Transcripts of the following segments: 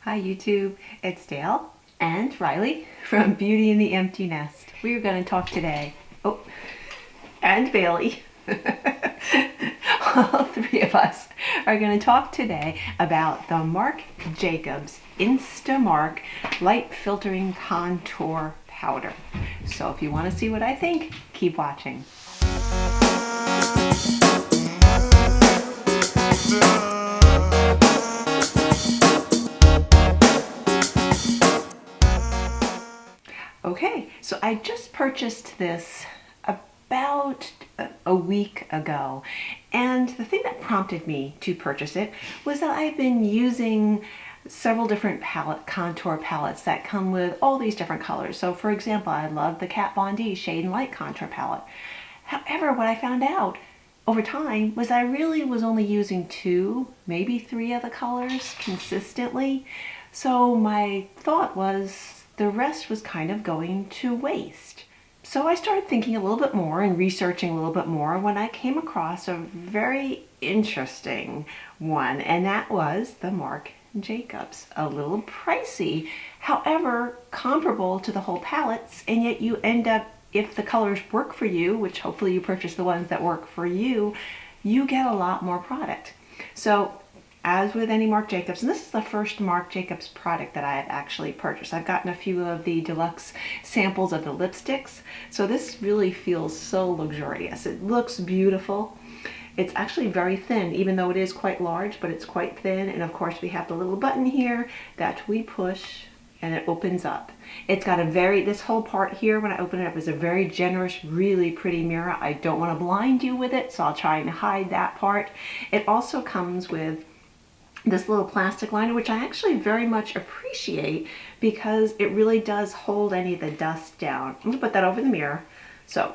Hi YouTube, it's Dale and Riley from Beauty in the Empty Nest. We are going to talk today, and Bailey, all three of us are going to talk today about the Marc Jacobs Instamarc Light Filtering Contour Powder. So if you want to see what I think, keep watching. Okay, so I just purchased this about a week ago, and the thing that prompted me to purchase it was that I've been using several different contour palettes that come with all these different colors. So for example, I love the Kat Von D Shade and Light Contour Palette. However, what I found out over time was I really was only using 2, maybe 3 of the colors consistently. So my thought was the rest was kind of going to waste. So I started thinking a little bit more and researching a little bit more when I came across a very interesting one, and that was the Marc Jacobs. A little pricey, however comparable to the whole palettes, and yet you end up, if the colors work for you, which hopefully you purchase the ones that work for you, you get a lot more product. So as with any Marc Jacobs, and this is the first Marc Jacobs product that I have actually purchased. I've gotten a few of the deluxe samples of the lipsticks, so this really feels so luxurious. It looks beautiful. It's actually very thin, even though it is quite large, but it's quite thin. And of course we have the little button here that we push and it opens up. It's got this whole part here, when I open it up, is a very generous, really pretty mirror. I don't want to blind you with it, so I'll try and hide that part. It also comes with this little plastic liner, which I actually very much appreciate because it really does hold any of the dust down. I'm gonna put that over the mirror. So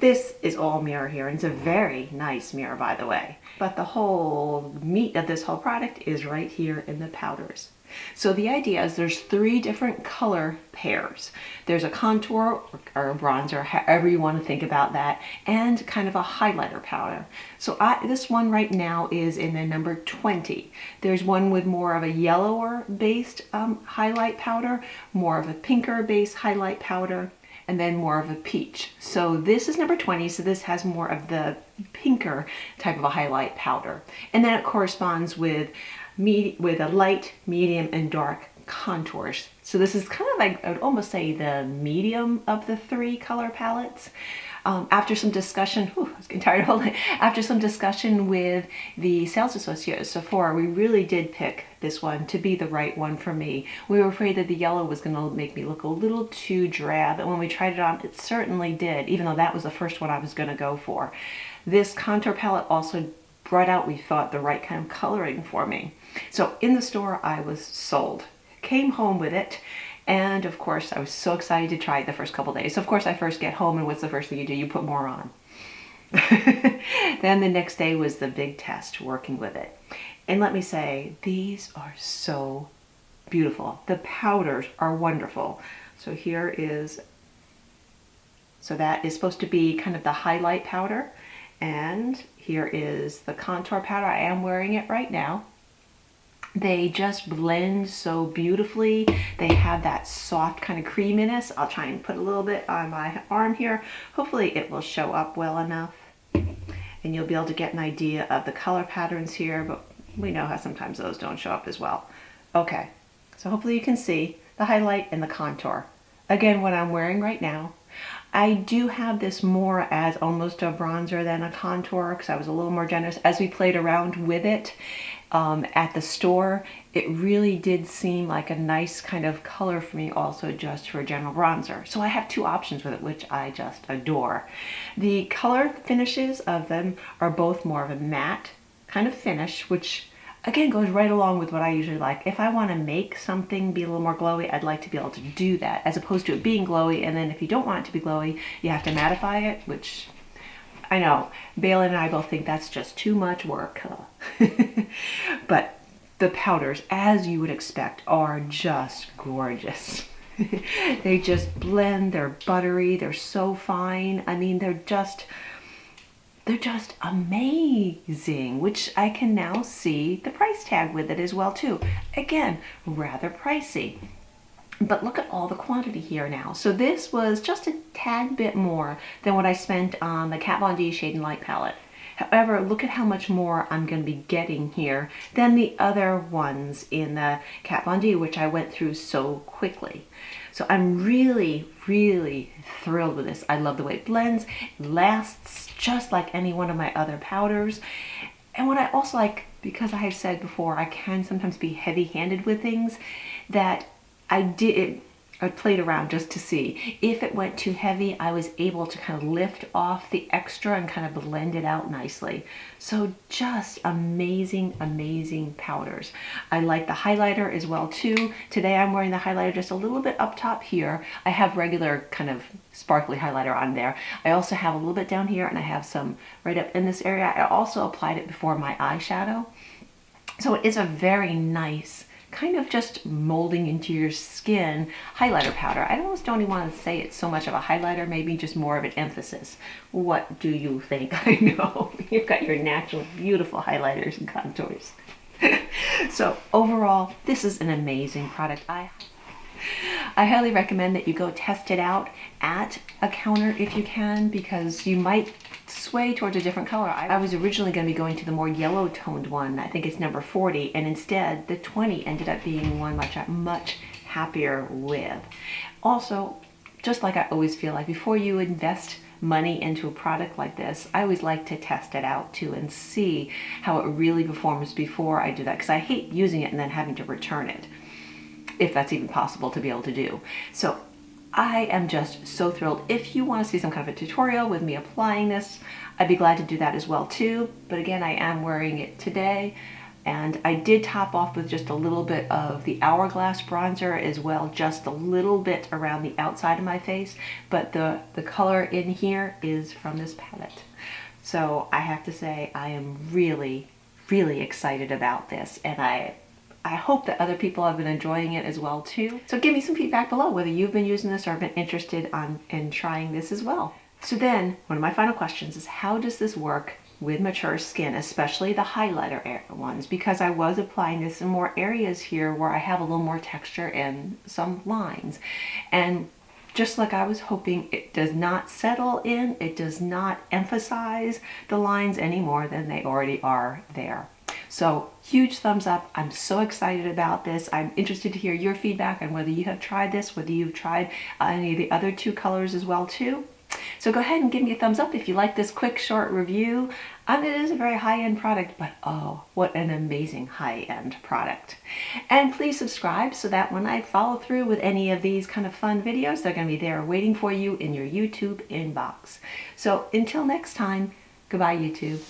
this is all mirror here, and it's a very nice mirror, by the way. But the whole meat of this whole product is right here in the powders. So the idea is there's 3 different color pairs. There's a contour or a bronzer, however you want to think about that, and kind of a highlighter powder. So this one right now is in the number 20. There's one with more of a yellower based highlight powder, more of a pinker based highlight powder, and then more of a peach. So this is number 20, so this has more of the pinker type of a highlight powder. And then it corresponds with a light, medium, and dark contours. So this is kind of like, I would almost say, the medium of the 3 color palettes. After some discussion, I was getting tired of holding it. After some discussion with the sales associate at Sephora, we really did pick this one to be the right one for me. We were afraid that the yellow was going to make me look a little too drab, and when we tried it on, it certainly did, even though that was the first one I was going to go for. This contour palette also brought out, we thought, the right kind of coloring for me. So in the store, I was sold. Came home with it, and of course, I was so excited to try it the first couple days. So of course, I first get home, and what's the first thing you do? You put more on. Then the next day was the big test, working with it. And let me say, these are so beautiful. The powders are wonderful. So that is supposed to be kind of the highlight powder. And here is the contour powder. I am wearing it right now. They just blend so beautifully. They have that soft kind of creaminess. I'll try and put a little bit on my arm here. Hopefully it will show up well enough, and you'll be able to get an idea of the color patterns here, but we know how sometimes those don't show up as well. Okay, so hopefully you can see the highlight and the contour. Again, what I'm wearing right now. I do have this more as almost a bronzer than a contour because I was a little more generous. As we played around with it at the store, it really did seem like a nice kind of color for me also, just for a general bronzer. So I have 2 options with it, which I just adore. The color finishes of them are both more of a matte kind of finish, which again goes right along with what I usually like. If I want to make something be a little more glowy, I'd like to be able to do that, as opposed to it being glowy, and then if you don't want it to be glowy, you have to mattify it, which I know Bailey and I both think that's just too much work. But the powders, as you would expect, are just gorgeous. They just blend, they're buttery, they're so fine. I mean, they're just they're just amazing, which I can now see the price tag with it as well too. Again, rather pricey. But look at all the quantity here now. So this was just a tad bit more than what I spent on the Kat Von D Shade and Light palette. However, look at how much more I'm going to be getting here than the other ones in the Kat Von D, which I went through so quickly. So I'm really, really thrilled with this. I love the way it blends. It lasts just like any one of my other powders. And what I also like, because I have said before, I can sometimes be heavy-handed with things, that I played around just to see. If it went too heavy, I was able to kind of lift off the extra and kind of blend it out nicely. So just amazing, amazing powders. I like the highlighter as well too. Today I'm wearing the highlighter just a little bit up top here. I have regular kind of sparkly highlighter on there. I also have a little bit down here, and I have some right up in this area. I also applied it before my eyeshadow. So it is a very nice, kind of just molding into your skin highlighter powder. I almost don't even want to say it's so much of a highlighter, maybe just more of an emphasis. What do you think? I know, you've got your natural, beautiful highlighters and contours. So overall, this is an amazing product. I highly recommend that you go test it out at a counter if you can, because you might sway towards a different color. I was originally going to be going to the more yellow toned one. I think it's number 40, and instead the 20 ended up being one which I'm much happier with. Also, just like I always feel like before you invest money into a product like this, I always like to test it out too and see how it really performs before I do that, because I hate using it and then having to return it, if that's even possible to be able to do. So I am just so thrilled. If you want to see some kind of a tutorial with me applying this, I'd be glad to do that as well too. But again, I am wearing it today, and I did top off with just a little bit of the Hourglass bronzer as well, just a little bit around the outside of my face, but the color in here is from this palette. So I have to say I am really, really excited about this, and I hope that other people have been enjoying it as well too. So give me some feedback below whether you've been using this or have been interested in trying this as well. So then, one of my final questions is, how does this work with mature skin, especially the highlighter ones? Because I was applying this in more areas here where I have a little more texture and some lines. And just like I was hoping, it does not settle in, it does not emphasize the lines any more than they already are there. So huge thumbs up. I'm so excited about this. I'm interested to hear your feedback on whether you have tried this, whether you've tried any of the other two colors as well too. So go ahead and give me a thumbs up if you like this quick short review. It is a very high-end product, but oh, what an amazing high-end product. And please subscribe so that when I follow through with any of these kind of fun videos, they're going to be there waiting for you in your YouTube inbox. So until next time, goodbye YouTube.